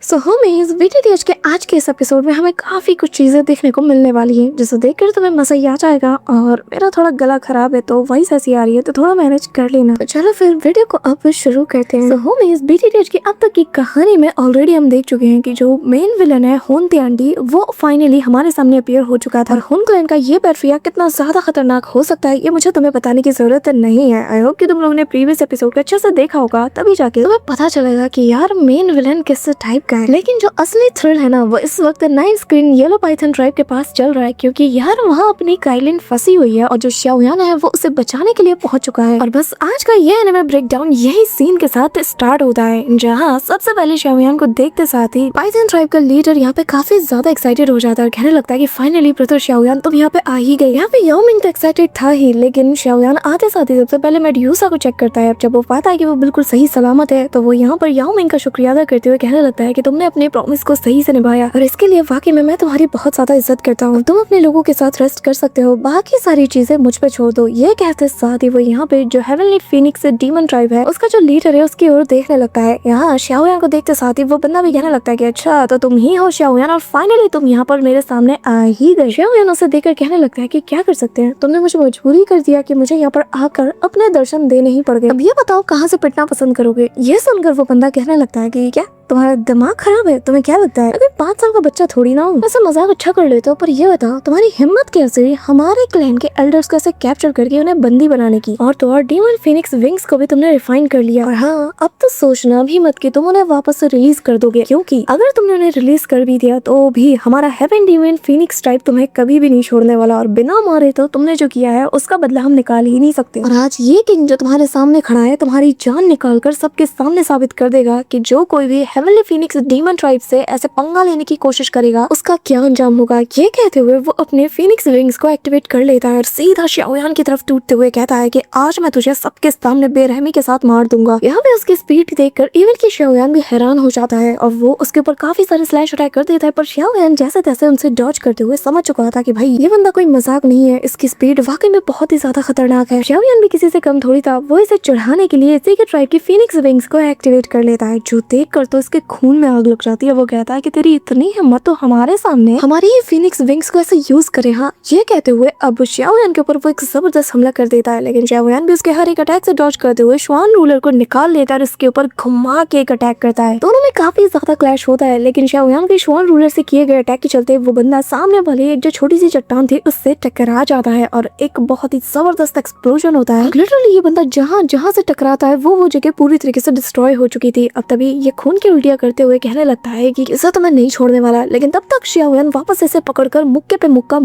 सो हमें इस BTTH के आज के इस एपिसोड में हमें काफ़ी कुछ चीज़ें देखने को मिलने वाली हैं जिसे देखकर तुम्हें मज़ा ही आ जाएगा। और मेरा थोड़ा गला खराब है तो वॉइस ऐसी आ रही है तो थोड़ा मैनेज कर लेना। तो चलो फिर वीडियो को अब शुरू करते हैं। सो हमें इस BTTH की अब तक की कहानी में ऑलरेडी हम देख चुके हैं कि जो मेन विलन है होनते आंटी वो फाइनली हमारे सामने अपियर हो चुका था। और होन क्लैन का ये बर्फिया कितना ज्यादा खतरनाक हो सकता है ये मुझे तुम्हें बताने की जरूरत नहीं है। आई होप कि तुम लोगों ने प्रीवियस एपिसोड को अच्छे से देखा होगा, तभी जाके तुम्हें पता चलेगा कि यार मेन विलन किस टाइप का है। लेकिन जो असली थ्रिल है ना वो इस वक्त 9 स्क्रीन येलो पाइथन ट्राइब के पास चल रहा है, क्योंकि यार वहाँ अपनी काइलिन फंसी हुई है और जो शाओयान है वो उसे बचाने के लिए पहुंच चुका है। और बस आज का ये एनिमे ब्रेकडाउन यही सीन के साथ स्टार्ट होता है, जहाँ सबसे पहले शाओयान को देखते साथ ही पाइथन ट्राइब का लीडर यहाँ पे काफी ज्यादा एक्साइटेड हो जाता है और कहने लगता है कि फाइनली ब्रदर शाओयान तुम यहाँ पे आ ही गए। यहाँ पे याओ मिंग तो एक्साइटेड था ही, लेकिन शाओयान आते साथ ही सबसे पहले मेड्यूसा को चेक करता है। जब वो पाता है कि वो बिल्कुल सही सलामत है तो वो यहाँ पर याओ मिंग का शुक्रिया अदा करते हुए कहने लगता है कि तुमने अपने प्रॉमिस को सही से निभाया और इसके लिए वाकई में मैं तुम्हारी बहुत ज्यादा इज्जत करता हूँ। तुम अपने लोगों के साथ रेस्ट कर सकते हो, बाकी सारी चीजें मुझ पे छोड़ दो। ये कहते साथ ही वो यहाँ पे जो हेवनली फीनिक्स डीमन ट्राइब है उसका जो लीडर है उसकी ओर देखने लगता है। यहाँ शाओयान को देखते साथ ही वो बंदा भी कहने लगता है कि अच्छा तो तुम ही हो शाओयान और फाइनली तुम यहाँ पर मेरे सामने आ ही गए। शाओयान उसे देखकर कहने लगता है कि क्या कर सकते हैं, तुमने मुझे मजबूरी कर दिया कि मुझे यहाँ पर आकर अपने दर्शन देने ही पड़ गए। अब ये बताओ कहाँ से पिटना पसंद करोगे। ये सुनकर वो बंदा कहने लगता है कि क्या तुम्हारा दिमाग खराब है, तुम्हें क्या लगता है अभी 5 साल का बच्चा थोड़ी ना हूँ, वैसे मजाक अच्छा कर लेते हो, पर ये बताओ तुम्हारी हिम्मत कैसे हुई हमारे क्लैन के एल्डर्स को ऐसे कैप्चर करके उन्हें बंदी बनाने की, और तो और डीमन फीनिक्स विंग्स को भी तुमने रिफाइन कर लिया। और हाँ अब तो सोचना भी मत कि तुम उन्हें वापस से रिलीज कर दोगे, क्योंकि अगर तुमने उन्हें रिलीज कर भी दिया तो भी हमारा हेवन डीमन फीनिक्स टाइप तुम्हें कभी भी नहीं छोड़ने वाला, और बिना मारे तो तुमने जो किया है उसका बदला हम निकाल ही नहीं सकते। और आज ये किंग जो तुम्हारे सामने खड़ा है तुम्हारी जान निकाल कर सबके सामने साबित कर देगा कि जो कोई भी हेवनली फीनिक्स डीमन ट्राइब से ऐसे पंगा लेने की कोशिश करेगा उसका क्या अंजाम होगा। ये कहते हुए वो अपने फीनिक्स विंग्स को एक्टिवेट कर लेता है और सीधा शाओयान की तरफ टूटते हुए कहता है कि आज मैं तुझे सबके सामने बेरहमी के साथ मार दूंगा। यहाँ पे उसकी स्पीड देखकर इवन की शाओयान भी हैरान हो जाता है और वो उसके ऊपर काफी सारे स्लैश अटैक कर देता है, पर शाओयान जैसे तैसे उनसे डॉज करते हुए समझ चुका था कि भाई ये बंदा कोई मजाक नहीं है, इसकी स्पीड वाकई में बहुत ही ज्यादा खतरनाक है। शाओयान भी किसी से कम थोड़ी था, वो इसे चढ़ाने के लिए इसी के ट्राइब की फीनिक्स विंग्स को एक्टिवेट कर लेता है, जो देख कर तो इसके खून में आग लग जाती है। वो कहता है कि तेरी इतनी हिम्मत तो हमारे सामने हमारी ये फीनिक्स विंग्स को ऐसे यूज करे। हाँ ये कहते हुए अब शाओयान के ऊपर वो एक जबरदस्त हमला कर देता है, लेकिन शाओयान भी उसके हर एक अटैक से डॉज करते हुए श्वान रूलर को निकाल लेता है और उसके ऊपर घुमा के एक अटैक करता है। दोनों में काफी ज्यादा क्लैश होता है, लेकिन शाओयान के श्वान रूलर से किए गए अटैक के चलते वो बंदा सामने वाली एक जो छोटी सी चट्टान थी उससे टकरा जाता है और एक बहुत ही जबरदस्त एक्सप्लोजन होता है। लिटरली ये बंदा जहाँ जहाँ से टकराता है वो जगह पूरी तरीके से डिस्ट्रॉय हो चुकी थी। अब तभी ये खून की उल्टियां करते हुए कहने लगता है कि इसे तो मैं नहीं छोड़ने वाला, लेकिन तब तक शाओयान वापस ऐसे पकड़कर मुक्के पे मुक्का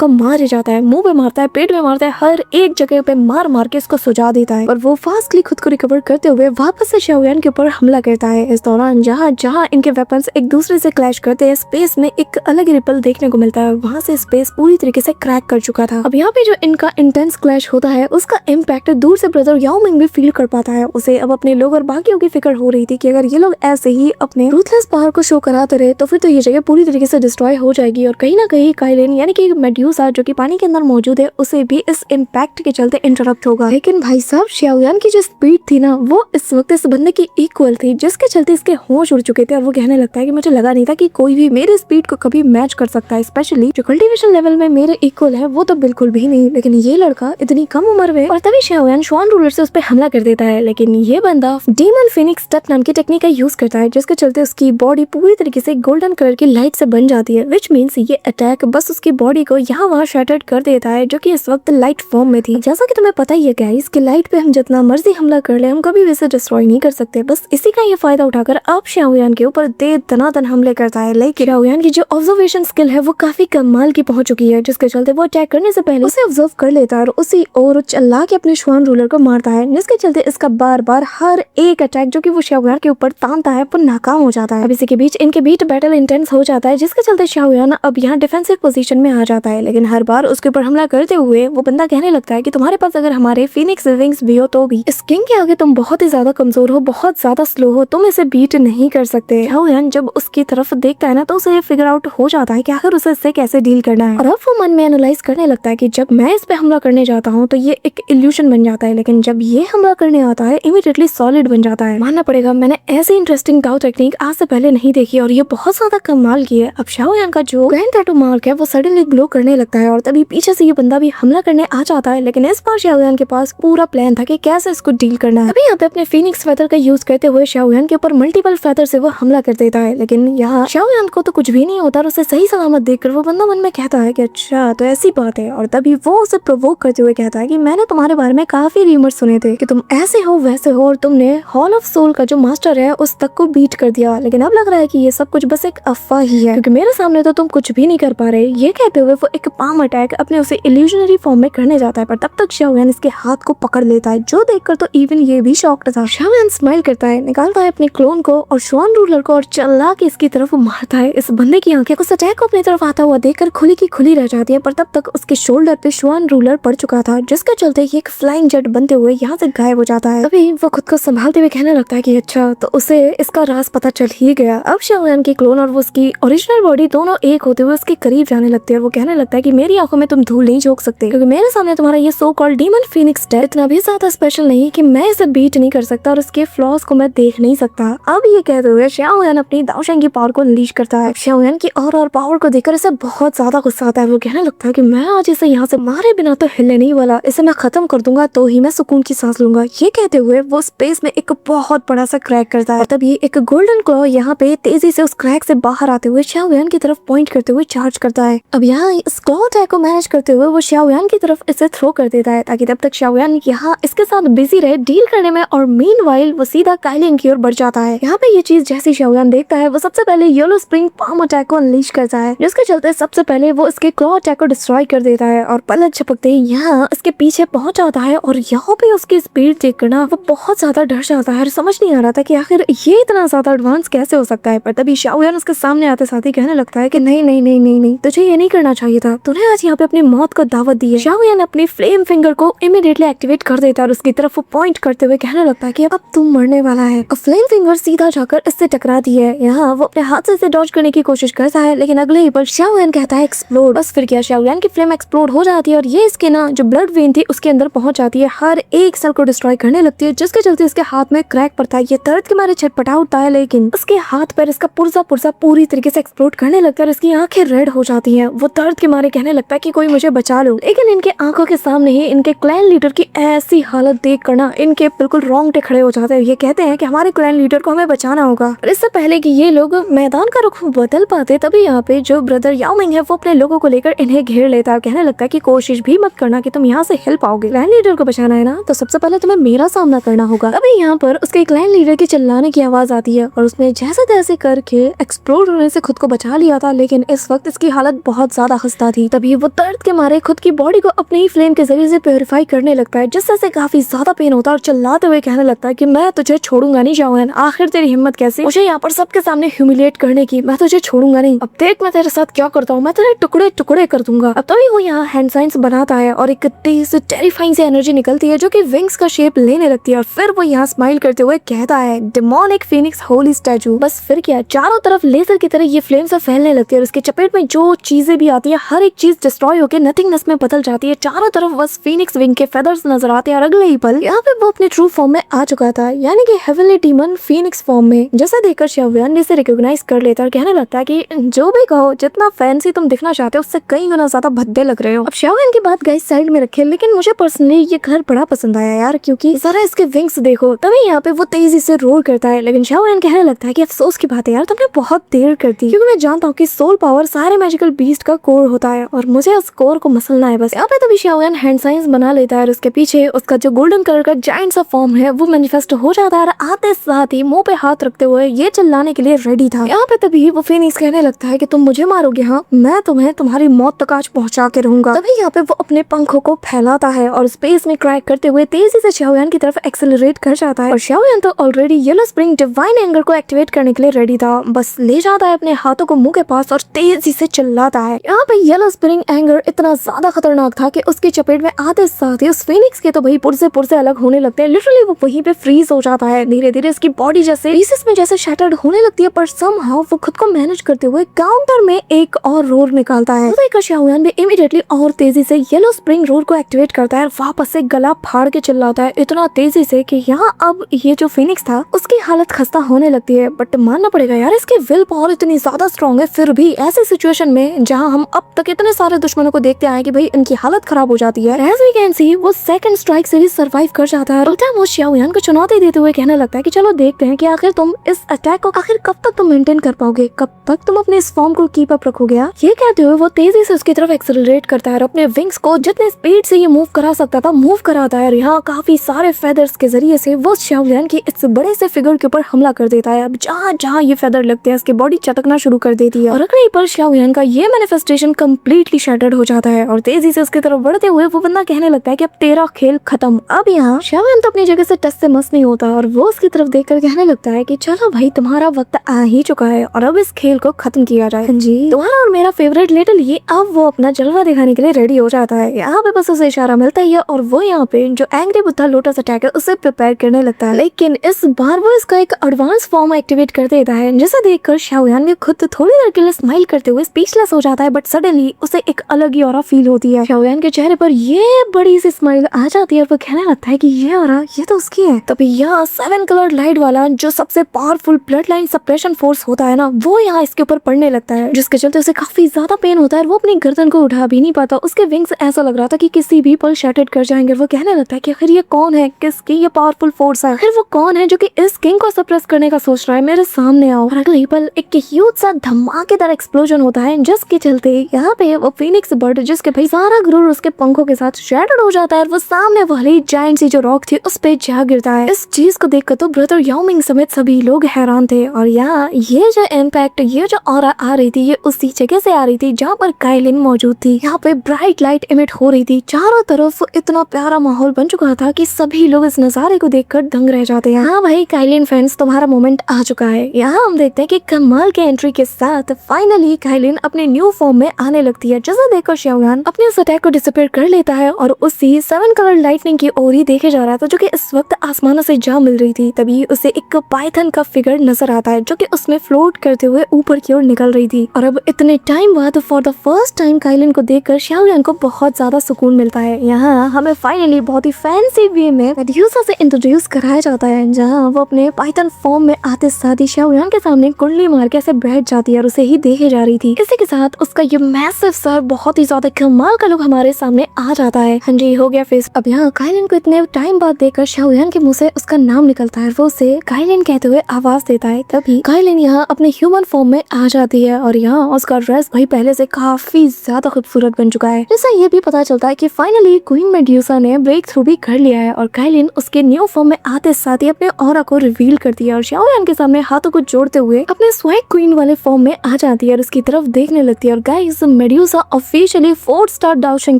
मारे जाता है, मुंह पे मारता है, पेट में मारता है, हर एक जगह पे मार मार के इसको सुझा देता है और वो फास्टली खुद को रिकवर करते हुए वापस से शाओयान के ऊपर हमला करता है। इस दौरान जहाँ जहाँ इनके वेपन्स एक दूसरे से क्लैश करते हैं स्पेस में एक अलग रिपल देखने को मिलता है, वहाँ से स्पेस पूरी तरीके से क्रैक कर चुका था। अब यहाँ पे जो इनका इंटेंस क्लैश होता है उसका इम्पैक्ट दूर से ब्रदर याओ मिंग भी फील कर पाता है। उसे अब अपने लोग और बाकियों की फिक्र हो रही थी कि अगर ये लोग ऐसे ही अपने रूथलेस पावर को शो कराते रहे तो फिर तो ये जगह पूरी तरीके से डिस्ट्रॉय हो जाएगी और कहीं ना कहीं काइलिन यानी कि मेड्यूसा जो कि पानी के अंदर मौजूद है उसे भी इस इम्पैक्ट के चलते इंटरप्ट होगा। लेकिन भाई साहब शाओयान की जो स्पीड थी ना वो इस वक्त इस बंदे की इक्वल थी, जिसके चलते इसके होश उड़ चुके थे और वो कहने लगता है कि मुझे लगा नहीं था कि कोई भी मेरे स्पीड को कभी मैच कर सकता है, स्पेशली जो कल्टीवेशन लेवल में मेरे इक्वल है वो तो बिल्कुल भी नहीं। लेकिन ये लड़का इतनी कम उम्र में, और तभी शाओयान श्वान रूलर से उस पर हमला कर देता है, लेकिन ये बंदा डीमन फीनिक्स स्टेप नाम की टेक्निक का यूज करता है, जिसके चलते उसकी बॉडी पूरी तरीके से गोल्डन कलर की लाइट से बन जाती है, विच मीन्स ये अटैक बस उसकी बॉडी को यहाँ वहाँ शैटर्ड कर देता है, जो कि इस वक्त लाइट फॉर्म में थी। जैसा कि तुम्हें पता ही है गाइस कि लाइट पे हम जितना मर्जी हमला कर ले हम कभी भी इसे डिस्ट्रॉय नहीं कर सकते। बस इसी का ये फायदा उठाकर अब शाओयान के ऊपर दे दनादन हमले करता है। लेकिन शाओयान की जो ऑब्जर्वेशन स्किल है वो काफी कमाल की पहुंच चुकी है, जिसके चलते वो अटैक करने से पहले उसे ऑब्जर्व कर लेता है और उसी और चला के अपने श्वान रूलर को मारता है, जिसके चलते इसका बार बार हर एक अटैक जो कि वो शाओयान के ऊपर तानता है वो नाकाम हो जाता है। अब इसी के बीच इनके बीच बैटल इंटेंस हो जाता है, जिसके चलते शाओयान अब यहाँ डिफेंसिव पोजीशन में आ जाता है, लेकिन हर बार उसके ऊपर हमला करते हुए वो बंदा कहने लगता है कि तुम्हारे पास अगर हमारे फीनिक्स विंग्स भी हो तो भी इस किंग के आगे तुम बहुत ही ज्यादा कमजोर हो, बहुत ज्यादा स्लो हो, तुम इसे बीट नहीं कर सकते। शाओयान जब उसकी तरफ देखता है ना तो उसे फिगर आउट हो जाता है कि आखिर उसे इससे कैसे डील करना है, और अब वो मन में एनालाइज करने लगता है कि जब मैं इस पे हमला करने जाता हूँ तो ये एक इल्यूशन बन जाता है, लेकिन जब ये हमला करने आता है इमीडिएटली सॉलिड बन जाता है। मानना पड़ेगा मैंने ऐसी इंटरेस्टिंग कास्टिंग डाउ टेक्निक आज से पहले नहीं देखी और ये बहुत ज्यादा कमाल की है। अब शाओयान का जो ग्रैंड टैटू मार्क है वो सडनली ग्लो करने लगता है और तभी पीछे से ये बंदा भी हमला करने आ जाता है, लेकिन इस बार शाओयान के पास पूरा प्लान था कि कैसे इसको डील करना है। अभी यहाँ पे अपने फीनिक्स फेदर का यूज करते हुए शाओयान के ऊपर मल्टीपल फेदर से वो हमला कर देता है, लेकिन यहाँ शाओयान को तो कुछ भी नहीं होता और उसे सही सलामत देखकर वो बंदा मन में कहता है कि अच्छा तो ऐसी बात है, और तभी वो उसे प्रोवोक करते हुए कहता है कि मैंने तुम्हारे बारे में काफी र्यूमर सुने थे कि तुम ऐसे हो वैसे हो और तुमने हॉल ऑफ सोल का जो मास्टर है उस तक को बीट कर दिया, लेकिन अब लग रहा है कि ये सब कुछ बस एक अफवाह ही है क्योंकि मेरे सामने तो तुम कुछ भी नहीं कर पा रहे। ये कहते हुए वो एक पाम अटैक अपने उसे इल्यूजनरी फॉर्म में करने जाता है, पर तब तक शाओयान इसके हाथ को पकड़ लेता है, जो देखकर तो इवन ये भी शॉक्ड था। शाओयान स्माइल करता है, निकालता है अपने क्लोन को और श्वान रूलर को और चला के इसकी तरफ मारता है। इस बंदे की आंखें उस अटैक को अपनी तरफ आता हुआ देखकर खुली की खुली रह जाती है, पर तब तक उसके शोल्डर पे श्वान रूलर पड़ चुका था, जिसके चलते ये एक फ्लाइंग जेट बनते हुए यहाँ से गायब हो जाता है। तभी वो खुद को संभालते हुए कहने लगता है कि अच्छा तो उसे इसका राज पता चल ही गया। अब शाओयान की क्लोन और वो उसकी ओरिजिनल बॉडी दोनों एक होते हुए उसके करीब जाने लगते हैं और वो कहने लगता है कि मेरी आंखों में तुम धूल नहीं झोंक सकते क्योंकि मेरे सामने तुम्हारा ये so called demon Phoenix death इतना भी ज्यादा स्पेशल नहीं कि मैं इसे बीट नहीं कर सकता और उसके फ्लॉज को मैं देख नहीं सकता। अब ये कहते हुए शाओयान अपनी दाओशेंग की पावर को अनलीश करता है। शाओयान की और पावर को देखकर इसे बहुत ज्यादा गुस्सा आता है। वो कहने लगता है कि मैं आज इसे यहाँ से मारे बिना तो हिलने नहीं वाला, इसे मैं खत्म कर दूंगा तो ही मैं सुकून की सांस लूंगा। ये कहते हुए वो स्पेस में एक बहुत बड़ा सा क्रैक करता है, तभी एक गोल्डन क्लॉ यहाँ पे तेजी से उस क्रैक से बाहर आते हुए शाओयान की तरफ पॉइंट करते हुए चार्ज करता है। अब यहाँ इस क्लॉ अटैक को मैनेज करते हुए वो शाओयान की तरफ इसे थ्रो कर देता है ताकि तब तक शाओयान यहाँ इसके साथ बिजी रहे डील करने में, और मीनवाइल वो सीधा काइलिन की ओर बढ़ जाता है। यहाँ पे ये चीज जैसे शाओयान देखता है वो सबसे पहले येलो स्प्रिंग पाम अटैक को अनलीश करता है, जिसके चलते सबसे पहले वो इसके क्लॉ अटैक को डिस्ट्रॉय कर देता है और पलक झपकते ही यहाँ इसके पीछे पहुंच जाता है। और यहाँ पे उसकी स्पीड चेक करना वो बहुत ज्यादा डर जाता है, समझ नहीं आ रहा था कि आखिर ये इतना ज्यादा एडवांस कैसे हो सकता है। पर तभी शाओयान उसके सामने आते साथ ही कहने लगता है कि नहीं नहीं नहीं नहीं नहीं, तुझे ये नहीं करना चाहिए था, तूने आज यहाँ पे अपनी मौत को दावत दी है। शाओयान अपनी फ्लेम फिंगर को इमीडिएटली एक्टिवेट कर देता है और उसकी तरफ वो पॉइंट करते हुए कहने लगता है कि अब तुम मरने वाला है। और फ्लेम फिंगर सीधा जाकर इससे टकराती है। यहाँ वो अपने हाथ से इसे डॉज करने की कोशिश करता है, लेकिन अगले ही पल शाओयान कहता है एक्सप्लोड। बस फिर क्या, शाओयान की फ्लेम एक्सप्लोड हो जाती है और ये इसके ना जो ब्लड वेन थी उसके अंदर पहुंच जाती है, हर एक सेल को डिस्ट्रॉय करने लगती है, जिसके चलते इसके हाथ में क्रैक पड़ता है। ये दर्द के मारे छटपटा उठता है, लेकिन उसके हाथ पर इसका पुर्जा पुर्जा पूरी तरीके से एक्सप्लोड करने लगता है और इसकी आंखें रेड हो जाती हैं। वो दर्द के मारे कहने लगता है कि कोई मुझे बचा लो, लेकिन इनके आंखों के सामने ही इनके क्लैन लीडर की ऐसी हालत देख कर ना इनके बिल्कुल रोंगटे खड़े हो जाते हैं। ये कहते हैं कि हमारे क्लैन लीडर को हमें बचाना होगा। और इससे पहले कि ये लोग मैदान का रुख बदल पाते तभी यहाँ पे जो ब्रदर याओ मिंग है वो अपने लोगों को लेकर इन्हें घेर लेता है, कहने लगता है कि कोशिश भी मत करना कि तुम यहाँ से हिल पाओगे। क्लैन लीडर को बचाना है ना तो सबसे पहले तुम्हें मेरा सामना करना होगा। अभी यहाँ पर उसके क्लैन लीडर के चिल्लाने की आवाज आती है और उसने जैसे तैसे करके एक्सप्लोड होने से खुद को बचा लिया था, लेकिन इस वक्त इसकी हालत बहुत ज्यादा खस्ता थी। तभी वो दर्द के मारे खुद की बॉडी को अपने ही फ्लेम के जरिए से प्योरीफाई करने लगता है, जिससे से काफी ज्यादा पेन होता है और चिल्लाते हुए कहने लगता है कि मैं तुझे छोड़ूंगा नहीं शाओयान, आखिर तेरी हिम्मत कैसे मुझे यहाँ पर सबके सामने ह्यूमिलिएट करने की, मैं तुझे छोड़ूंगा नहीं। अब देख मैं तेरे साथ क्या करता हूँ, मैं तेरे टुकड़े टुकड़े कर दूंगा। अब तभी वो यहाँ हैंड साइंस बनाता है और एक तेज टेरिफाइंग से एनर्जी निकलती है जो कि विंग्स का शेप लेने लगती है और फिर वो यहाँ स्माइल करते हुए कहता है डेमोनिक फीनिक्स होली स्टैचू। बस फिर क्या, चारों तरफ लेजर की तरह ये फ्लेम से फैलने लगती है और उसके चपेट में जो चीजें भी आती है हर एक चीज डिस्ट्रॉय होकर नथिंगनेस में बदल जाती है। चारों तरफ बस फीनिक्स विंग के फेदर्स नजर आते हैं और अगले ही पल यहाँ पे वो अपने ट्रू फॉर्म में आ चुका था, यानी कि हेवनली डीमन फीनिक्स फॉर्म में। जैसा देखकर शाओयान इसे रिकॉग्नाइज कर लेता है और कहने लगता है कि जो भी कहो, जितना फैंसी तुम दिखना चाहते हो उससे कई गुना ज्यादा भद्दे लग रहे हो। अब शाओयान की बात गाइस साइड में रखे, लेकिन मुझे पर्सनली ये घर बड़ा पसंद आया यार, क्योंकि जरा इसके विंग्स देखो। तभी यहाँ पे वो तेजी से रोर करता है, लेकिन शाओयान कहने लगता है कि अफसोस की बात है यार, तुमने बहुत देर कर दी, क्योंकि मैं जानता हूँ कि सोल पावर सारे मैजिकल बीस्ट का कोर होता है और मुझे उस कोर को मसलना है बस। यहाँ पे तभी शाओयान हैंड साइंस बना लेता है और उसके पीछे उसका जो गोल्डन कलर का जायंट सा फॉर्म है वो मैनिफेस्ट हो जाता है और आते साथ ही मुंह पे हाथ रखते हुए ये चिल्लाने के लिए रेडी था। यहाँ पे तभी वो फिनिक्स कहने लगता है कि तुम मुझे मारोगे, हाँ मैं तुम्हें तुम्हारी मौत तक आज पहुंचा के रहूंगा। तभी यहाँ पे वो अपने पंखों को फैलाता है और स्पेस में क्रैक करते हुए तेजी से शाओयान की तरफ एक्सेलरेट कर जाता है और शाओयान तो already yellow spring divine anger को एक्टिवेट करने के लिए रेडी था, बस ले जाता है अपने हाथों को मुंह के पास और तेजी से चिल्लाता है। यहाँ पे येलो स्प्रिंग एंगर इतना ज्यादा खतरनाक था कि उसकी चपेट में आते साथ ही उस फिनिक्स के तो वही पुरसे अलग होने लगते हैं, लिटरली वो वहीं पे फ्रीज हो जाता है। धीरे धीरे इसकी बॉडी जैसे पीसेस में जैसे शैटर्ड होने लगती है, पर समहाउ वो खुद को मैनेज करते हुए काउंटर में एक और रोर निकालता है। तो शाओयान भी इमीडिएटली और तेजी से येलो स्प्रिंग रोर को एक्टिवेट करता है और वापस से गला फाड़ के चिल्लाता है इतना तेजी से कि यहाँ अब ये जो फिनिक्स था उसकी हालत खस्ता होने लगती है, बट मानना पड़ेगा यार इसकी विल पावर इतनी ज्यादा स्ट्रॉन्ग है, फिर भी ऐसी सिचुएशन में जहाँ हम अब तक इतने सारे दुश्मनों को देखते आए कि भाई इनकी हालत खराब हो जाती है, एज वी कैन सी वो सेकंड स्ट्राइक से भी सर्वाइव कर जाता है। उल्टा वो शाओ यान को चुनौती देते हुए कहने लगता है कि चलो देखते हैं कि आखिर तुम इस अटैक को आखिर कब तक तुम मेंटेन कर पाओगे, कब तक तुम अपने इस फॉर्म को कीप अप रखोगे। ये कहते हुए वो तेजी से उसकी तरफ एक्सेलरेट करता है और अपने विंग्स को जितने स्पीड से ये मूव करा सकता था मूव कराता है। यहाँ काफी सारे फेदर्स के जरिए से वो शाओ यान की इस बड़े से फिगर के ऊपर हमला कर देता है। अब जहाँ जहाँ ये फेदर लगते हैं उसकी बॉडी चटकना शुरू कर देती है और अगले ही पल शाओ यान का ये मैनिफेस्टेशन कम्प्लीटली शैटर्ड हो जाता है और तेजी से उसकी तरफ बढ़ते हुए वो बंदा कहने लगता है कि अब तेरा खेल खत्म। अब यहाँ शाओ यान तो अपनी जगह से टस से मस नहीं होता और वो उसकी तरफ देखकर कहने लगता है कि चलो भाई तुम्हारा वक्त आ ही चुका है और अब इस खेल को खत्म किया जाए। जी तुम्हारा और मेरा फेवरेट लिटिल ये अब वो अपना जलवा दिखाने के लिए रेडी हो जाता है। यहाँ पे बस उसे इशारा मिलता ही है और वो यहाँ पे जो एंग्री बुद्धा लोटस अटैक है उसे प्रिपेयर करने लगता है, लेकिन इस बार वो इसका एक एडवांस फॉर्म एक्टिवेट कर देता है, जिसे देखकर शाओ यान भी खुद थोड़ी देर के लिए स्माइल करते हुए स्पीचलेस हो जाता है। बट सडनली उसे एक अलग ही ऑरा फील होती है। शाओ यान के चेहरे पर ये बड़ी सी स्माइल आ जाती है और वो कहने लगता है कि ये ऑरा ये तो उसकी है। तभी यहाँ 7 कलर लाइट वाला जो सबसे powerful blood line suppression force होता है ना, वो यहाँ इसके ऊपर पड़ने लगता है, जिसके चलते उसे काफी ज्यादा पेन होता है। वो अपनी गर्दन को उठा भी नहीं पाता, उसके विंग्स ऐसा लग रहा था कि किसी भी पल शैटर्ड कर जाएंगे। वो कहने लगता है कि आखिर ये कौन है, किसकी ये पावरफुल फोर्स है, आखिर वो कौन है जो कि इस किंग को सप्रेस करने का सोच रहा है, मेरे सामने आओ। और अगले पल एक ह्यूज सा धमाकेदार एक्सप्लोजन होता है, जिसके चलते यहाँ पे वो फीनिक्स बर्ड जिसके भाई सारा गुरूर उसके पंखों के साथ शैटर्ड हो जाता है और वो सामने वाली जायंट सी जो रॉक थी उस पे जा गिरता है। इस चीज को देखकर तो ब्रदर याओ मिंग समेत सभी लोग हैरान थे और यहाँ ये जो इम्पैक्ट ये जो ऑरा आ रही थी ये उसी जगह से आ रही थी जहाँ पर काइलिन मौजूद थी। यहाँ पे ब्राइट लाइट इमिट हो रही थी, चारों तरफ इतना प्यारा माहौल बन चुका था कि सभी लोग इस नजारे को देखकर दंग रह जाते हैं। हाँ भाई काइलिन फैंस तुम्हारा मोमेंट आ चुका है। यहाँ हम देखते हैं कि कमाल के एंट्री के साथ फाइनली काइलिन अपने न्यू फॉर्म में आने लगती है, जैसा देखकर शाओ यान अपने उस अटैक को डिसअपीयर कर लेता है और उसी 7 कलर लाइटनिंग की ओर ही देखे जा रहा था जो कि इस वक्त आसमानों से जा मिल रही थी। तभी उसे एक पाइथन का फिगर नजर आता है जो कि उसमें फ्लोट करते हुए ऊपर की ओर निकल रही थी और अब इतने टाइम बाद for the first time Kaelin को देखकर शाओ यान को बहुत ज्यादा सुकून मिलता है। यहाँ हमें फाइनली बहुत ही फैंसी वे में मेड्यूसा से इंट्रोड्यूस कराया जाता है, जहाँ वो अपने पाइथन फॉर्म में आते साथ ही शाओ यान के सामने कुंडली मार के ऐसे बैठ जाती है और उसे ही देखे जा रही थी। इसी के साथ उसका ये मैसिव सर बहुत ही ज्यादा कमाल का लुक हमारे सामने आ जाता है। हाँ जी हो गया फेस। अब यहाँ काइलिन को इतने टाइम बाद देखकर शाओ यान के मुंह से उसका नाम निकलता है, वो उसे काइलिन कहते हुए आवाज देता है। तभी काइलिन यहाँ अपने ह्यूमन फॉर्म में आ जाती है और यहाँ उसका ड्रेस भाई पहले से काफी ज्यादा खूबसूरत बन चुका है। जैसा ये भी पता चलता है कि फाइनली क्वीन मेड्यूसा ने ब्रेक थ्रू भी कर लिया है और काइलिन उसके न्यू फॉर्म में आते साथ ही अपने ऑरा को रिवील कर दिया और शाओ यान के सामने हाथों को जोड़ते हुए अपने स्वैग क्वीन वाले फॉर्म में आ जाती है और उसकी तरफ देखने लगती है। और गाइस मेड्यूसा ऑफिशियली 4 स्टार डाउशिंग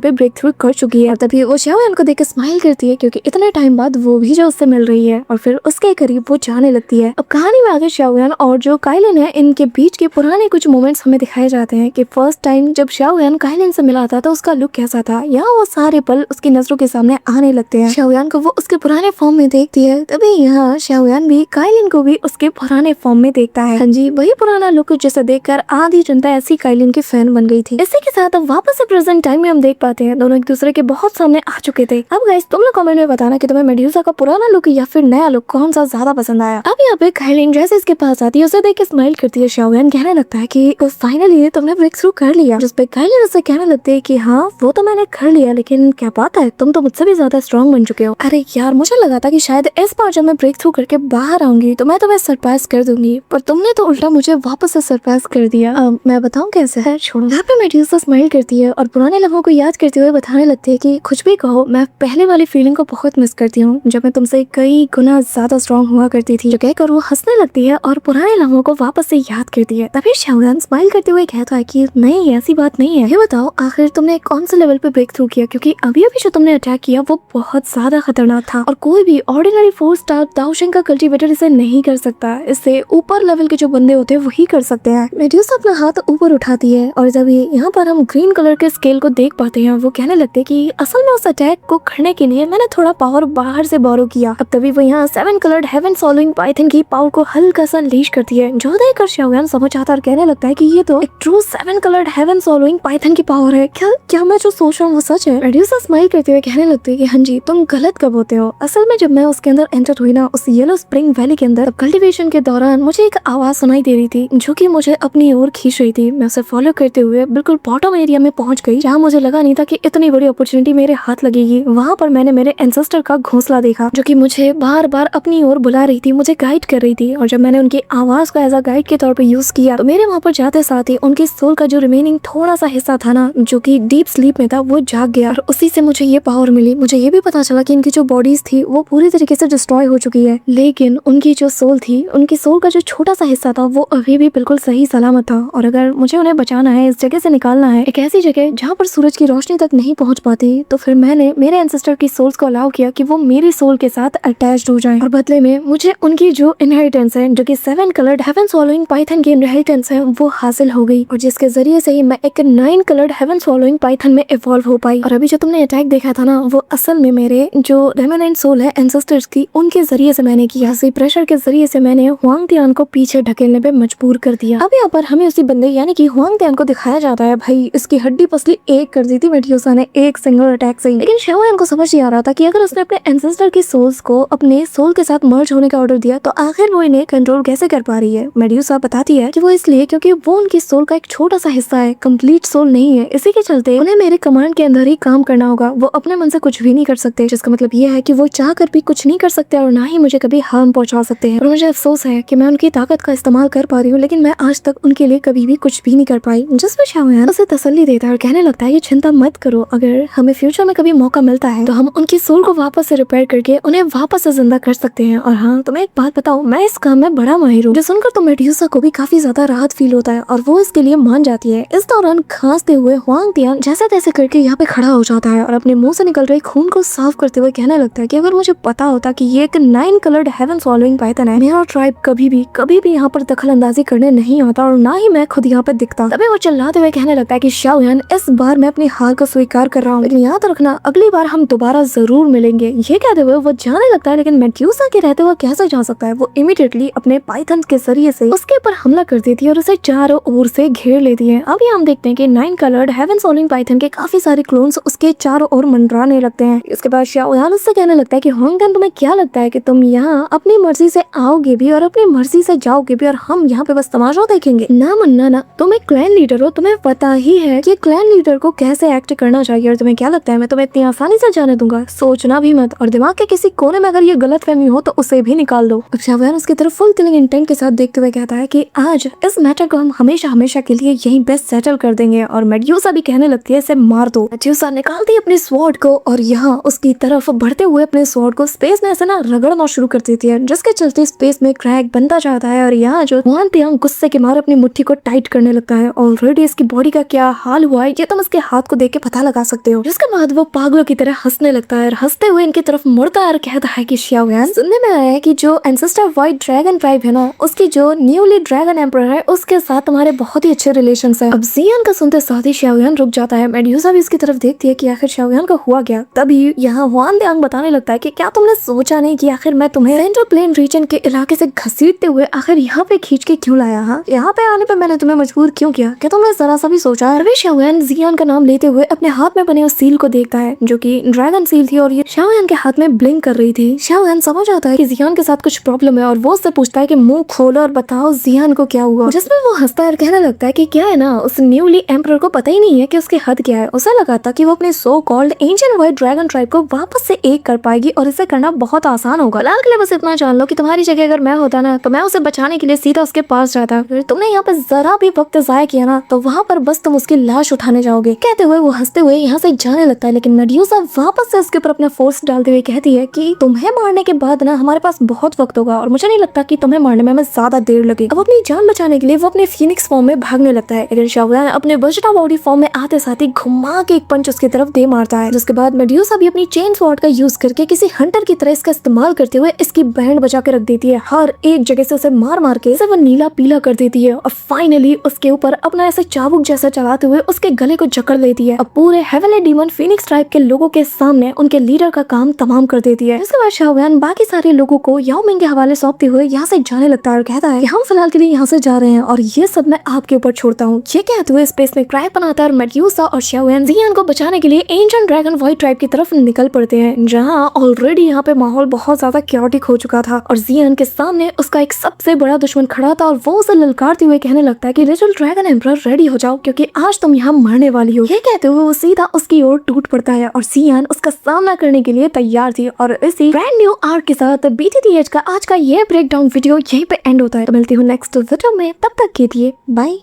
पे ब्रेक थ्रू कर चुकी है। तभी वो शाओ यान को देख के स्माइल करती है क्योंकि इतने टाइम बाद वो भी जो उससे मिल रही है और फिर उसके करीब वो जाने लगती है। अब कहानी में आगे शाओ यान और जो काइलिन है इनके बीच के पुराने कुछ मोमेंट्स हमें दिखाए जाते हैं कि फर्स्ट टाइम जब शाओ यान काइलिन से मिला था तो उसका लुक कैसा था। यहाँ वो सारे पल उसकी नजरों के सामने आने लगते हैं। शाओ यान को वो उसके पुराने फॉर्म में देखती है, तभी यहाँ शाओ यान भी काइलिन को भी उसके पुराने फॉर्म में देखता है। हाँ जी वही पुराना लुक जिसे देखकर आधी जनता ऐसी काइलिन की फैन बन गई थी। इसी के साथ अब वापस से प्रेजेंट टाइम में हम देख पाते हैं दोनों एक दूसरे के बहुत सामने आ चुके थे। अब गाइस तुम लोग कमेंट में बताना कि तुम्हें मेड्यूसा का पुराना लुक या फिर नया लुक कौन सा ज्यादा पसंद आया। अब यहाँ पे काइलिन जैसे इसके पास आती है उसे देख के स्माइल करती है। शाओ यान कहने लगता है कि फाइनली तुमने ब्रेक थ्रू कर लिया, जिस पे काइलिन उसे कहने लगती है कि हाँ वो तो मैंने कर लिया, लेकिन क्या बात है तुम तो मुझसे भी ज्यादा स्ट्रॉन्ग बन चुके हो। अरे यार मुझे लगा था कि शायद इस बार जब मैं ब्रेक थ्रू करके बाहर आऊंगी तो मैं तुम्हें सरप्राइज कर दूंगी, पर तुमने तो उल्टा मुझे वापस से सरप्राइज कर दिया। मैं बताऊं कैसे है, छोड़ो। यहाँ पे मेड्यूसा स्माइल करती है और पुराने लम्हों को याद करते हुए बताने लगती है कि कुछ भी कहो मैं पहले वाली फीलिंग को बहुत मिस करती हूँ जब मैं तुमसे कई गुना ज्यादा स्ट्रॉन्ग हुआ करती थी। जो कहकर वो हंसने लगती है और पुराने लम्हों को वापस से याद करती है। तभी शाओ यान स्माइल करते हुए कहता है कि नहीं ऐसी बात नहीं है, ये बताओ आखिर तुमने कौन से लेवल पे ब्रेक थ्रू किया, क्योंकि अभी अभी जो तुमने अटैक किया वो बहुत ज्यादा खतरनाक था और कोई भी ऑर्डिनरी 4 स्टार दाओशिंग का कल्टीवेटर इसे नहीं कर सकता। इससे ऊपर लेवल के जो बंदे होते हैं वही कर सकते हैं। मेड्यूसा अपना हाथ ऊपर उठाती है और जब यहाँ पर हम ग्रीन कलर के स्केल को देख पाते हैं वो कहने लगते हैं कि असल में उस अटैक को करने के लिए मैंने थोड़ा पावर बाहर से बोरो किया। अब तभी वो यहाँ 7 कलर्ड हेवन सॉलोइंग पाइथन की पावर को हल्का सा लीश करती है, जो देखकर शाओ यान समझ आता और कहने लगता है कि ये तो एक true 7 coloured heaven swallowing python की पावर है। क्या मैं जो सोच रहा हूँ वो सच है? मेड्यूसा स्माइल करते हुए कहने लगती है कि हाँ जी तुम गलत कब होते हो। असल में जब मैं उसके अंदर एंटर हुई ना उस येलो स्प्रिंग वैली के अंदर कल्टीवेशन के दौरान मुझे एक आवाज सुनाई दे रही थी जो कि मुझे अपनी ओर खींच रही थी। मैं उसे फॉलो करते हुए बिल्कुल बॉटम एरिया में पहुंच गई, जहाँ मुझे लगा नहीं था कि इतनी बड़ी अपॉर्चुनिटी मेरे हाथ लगेगी। वहाँ पर मैंने मेरे एंसेस्टर का घोंसला देखा जो कि मुझे बार बार अपनी ओर बुला रही थी, मुझे गाइड कर रही थी। और जब मैंने उनकी आवाज को एज अ गाइड के तौर पर यूज किया तो मेरे वहाँ पर जाते साथ ही उनकी सोल का जो रिमेनिंग थोड़ा सा हिस्सा था ना, जो कि डीप स्लीप में था, वो जाग गया और उसी से मुझे ये पावर मिली। मुझे ये भी पता चला कि इनकी जो बॉडीज थी वो पूरी तरीके से डिस्ट्रॉय हो चुकी है, लेकिन उनकी जो सोल थी, उनकी सोल का जो छोटा सा हिस्सा था वो अभी भी बिल्कुल सही सलामत था। और अगर मुझे उन्हें बचाना है, इस जगह से निकालना है, एक ऐसी जगह जहाँ पर सूरज की रोशनी तक नहीं पहुंच पाती, तो फिर मैंने मेरे एंसेस्टर की सोल्स को अलाउ किया कि वो मेरी सोल के साथ अटैच्ड हो जाएं। और बदले में मुझे उनकी जो इनहेरिटेंस है, जो कि 7 कलर्ड हेवन स्वॉलोइंग पाइथन की इनहेरिटेंस है, वो हासिल हो गई। और जिसके जरिए से ही मैं एक 9 कलर्ड हेवन स्वॉलोइंग पाइथन में इवॉल्व हो पाई। और अभी जो तुमने अटैक देखा था ना, वो असल में मेरे जो रेमेनेंट सोल है एंसेस्टर्स की, उनके जरिए से मैंने किया। प्रेशर के जरिए से मैंने हुआंग तियान को पीछे ढकेलने पे मजबूर कर दिया। अब यहाँ पर हमें उसी बंदे यानी कि हुआंग तियान को दिखाया जाता है, भाई इसकी हड्डी पसली एक कर दी थी मेड्यूसा ने एक सिंगल अटैक से ही। लेकिन शाओयान को समझ नहीं आ रहा था कि अगर उसने अपने एंसेस्टर की सोल्स को अपने सोल के साथ मर्ज होने का ऑर्डर दिया तो आखिर वो इन्हें कंट्रोल कैसे कर पा रही है। मेड्यूसा बताती है कि वो इसलिए क्योंकि वो उनकी सोल का एक छोटा सा हिस्सा है, कंप्लीट सोल नहीं है। इसी के चलते उन्हें मेरे कमांड के अंदर ही काम करना होगा, वो अपने मन से कुछ भी नहीं कर सकते। जिसका मतलब ये है कि वो चाह कर भी कुछ नहीं कर सकते और ना ही मुझे कभी हार्म पहुंचा सकते हैं। और मुझे अफसोस है कि मैं उनकी ताकत का इस्तेमाल कर पा रही हूँ, लेकिन मैं आज तक उनके लिए कभी भी कुछ भी नहीं कर पाई। जिसमें शाओयान उसे तसल्ली देता है और कहने लगता है कि चिंता मत करो, अगर हमें फ्यूचर में कभी मौका मिलता है तो हम उनकी सोल को वापस से रिपेयर करके उन्हें वापस से जिंदा कर सकते हैं। और हाँ, तुम्हें एक बात बताऊं, मैं इस काम में बड़ा माहिर हूँ। जो सुनकर तो मेड्यूसा को भी काफी ज्यादा राहत फील होता है और वो इसके लिए मान जाती है। इस दौरान खांसते हुए हुआंग तियान जैसे तैसे करके यहाँ पे खड़ा हो जाता है और अपने मुंह से निकल रहे खून को साफ करते हुए कहने लगता है कि अगर मुझे पता होता कि ये एक 9 कलर्ड हेवन स्वॉलोइंग पाइथन है, मेरा ट्राइब कभी भी यहाँ पर दखल अंदाजी करने नहीं आता और ना ही मैं खुद यहाँ पे दिखता। तभी वो चिल्लाते हुए कहने लगता है कि शाओयान, इस बार मैं अपनी हार को स्वीकार कर रहा हूँ, लेकिन याद रखना अगली बार हम दोबारा जरूर मिलेंगे। ये कहते हुए वो जाने लगता है, लेकिन मेड्यूसा के रहते हुए कैसे जा सकता है। वो इमीडिएटली अपने पाइथन के जरिए से उसके ऊपर हमला कर देती है और उसे चारों ओर से घेर लेती है। अभी हम देखते हैं कि 9 कलर्ड हेवन स्वॉलोइंग पाइथन के काफी सारे क्लोन्स उसके चारों ओर मंडराने लगते हैं। इसके बाद शाओयान उससे कहने लगता है कि हुआंग तियान, तुम्हें क्या लगता है कि तुम यहाँ अपनी मर्जी से आओगे भी और अपनी मर्जी से जाओगे भी और हम यहाँ पे बस तमाशा देखेंगे? ना मुन्ना ना, तुम एक क्लैन लीडर हो, तुम्हें पता ही है कि क्लैन लीडर को कैसे एक्ट करना चाहिए। और तुम्हें क्या लगता है मैं तुम्हें इतनी आसानी से जाने दूंगा? सोचना भी मत, और दिमाग के किसी कोने में अगर ये गलतफहमी हो तो उसे भी निकाल दो। अब शाओयान उसकी तरफ फुल किलिंग इंटेंट के साथ देखते हुए कहता है कि आज इस मैटर को हम हमेशा हमेशा के लिए यहीं बेस्ट सेटल कर देंगे। और मेड्यूसा भी कहने लगती है इसे मार दो। मेड्यूसा निकालती है अपने स्वॉर्ड को और यहाँ उसकी तरफ बढ़ते हुए अपने स्वॉर्ड को स्पेस में ऐसे ना रगड़ना शुरू कर देती है, जिसके चलते स्पेस में क्रैक बनता जाता है। और यहाँ जो हुआंग तियान गुस्से के मारे अपनी मुट्ठी को टाइट करने लगता है। ऑलरेडी इसकी बॉडी का क्या हाल हुआ है ये तुम इसके हाथ को देख के पता लगा सकते हो। जिसके बाद वो पागलों की तरह हंसने लगता है और हंसते हुए इनकी तरफ मुड़ता है और कहता है कि शाओयान, सुनने में आया है कि जो एंसेस्टर व्हाइट ड्रैगन ट्राइब है ना, उसकी जो न्यूली ड्रैगन एम्परर है उसके साथ तुम्हारे बहुत ही अच्छे रिलेशंस हैं। अब जियान का सुनते साथ ही शाओयान रुक जाता है। मेड्यूसा भी इसकी तरफ देखती है कि आखिर शाओयान का हुआ क्या। तभी यहाँ हुआंग तियान बताने लगता है कि क्या तुमने सोचा नहीं कि आखिर मैं तुम्हें सेंट्रल प्लेन रीजन के इलाके से घसीटते हुए आखिर यहाँ पे खींच के क्यों लाया? हाँ, यहाँ पे आने पे मैंने तुम्हें मजबूर क्यों किया? क्या तुमने जरा सा भी सोचा? अरबी शाओयान जियान का नाम लेते हुए अपने हाथ में बने उस सील को देखता है जो कि ड्रैगन सील थी और ये शाओयान के हाथ में ब्लिंक कर रही थी। शाओयान समझ आता है कि जियान के साथ कुछ प्रॉब्लम है और वो उससे पूछता है कि मुंह खोलो और बताओ जियान को क्या हुआ। जिसमें वो हंसता है और कहने लगता है कि क्या है ना, उस न्यूली एम्परर को पता ही नहीं है कि उसकी हद क्या है। उसे लगा था कि वो अपने so called ancient white dragon tribe को वापस से एक कर पाएगी और इसे करना बहुत आसान होगा। फिलहाल के लिए बस इतना जान लो कि तुम्हारी जगह अगर मैं होता ना तो मैं उसे बचाने के लिए सीधा उसके पास जाता। फिर तुमने यहाँ पे जरा भी वक्त जाया किया ना तो वहाँ पर बस तुम उसकी लाश उठाने जाओगे। कहते हुए वो हंसते हुए यहाँ से जाने लगता है, लेकिन मेड्यूसा वापस से उसके ऊपर अपना फोर्स डालते हुए कहती है कि तुम्हें मारने के बाद ना हमारे पास बहुत वक्त होगा और मुझे नहीं लगता कि तुम्हें मारने में हमें ज्यादा देर लगेगी। अब अपनी जान बचाने के लिए वो अपने फीनिक्स फॉर्म में भागने लगता है, लेकिन शाओयान अपने वेजिटा बॉडी फॉर्म में आते साथ ही घुमा के एक पंच उसकी तरफ दे मारता है। जिसके बाद मेड्यूसा भी अपनी चेन स्वॉर्ड का यूज करके किसी हंटर की तरह इसका इस्तेमाल करते हुए इसकी बैंड बचा के रख देती है। हर एक जगह से उसे मार मार के वो नीला पीला कर देती है और फाइनली उसके ऊपर अपना ऐसे चाबुक जैसा चलाते हुए उसके गले को जकड़ लेती है। अब पूरे हेवनली डीमन फीनिक्स ट्राइब के लोगों के सामने उनके लीडर का काम तमाम कर देती है। इसके बाद शाओयान बाकी सारे लोगों को याओ मिंग के हवाले सौंपते हुए यहाँ से जाने लगता है और कहता है कि हम फिलहाल के लिए यहाँ से जा रहे हैं और ये सब मैं आपके ऊपर छोड़ता हूँ। ये कहते हुए स्पेस में क्रैक बनाता है और मेड्यूसा और शाओयान जियान को बचाने के लिए एंशिएंट ड्रैगन व्हाइट ट्राइब की तरफ निकल पड़ते हैं, जहाँ ऑलरेडी यहाँ पे माहौल बहुत ज्यादा क्योटिक हो चुका था। था और जियान के सामने उसका एक सबसे बड़ा दुश्मन खड़ा था और वो उसे ललकारते हुए कहने लगता है कि रेचल ड्रैगन एम्परर रेडी हो जाओ क्योंकि आज तुम यहाँ मरने वाली हो। ये कहते हुए वो सीधा उसकी ओर टूट पड़ता है और जियान उसका सामना करने के लिए तैयार थी। और इसी ब्रांड न्यू आर्क के साथ BTTH का आज का ये ब्रेकडाउन वीडियो यहीं पे एंड होता है। तो मिलती हूँ नेक्स्ट वीडियो में, तब तक के लिए बाय।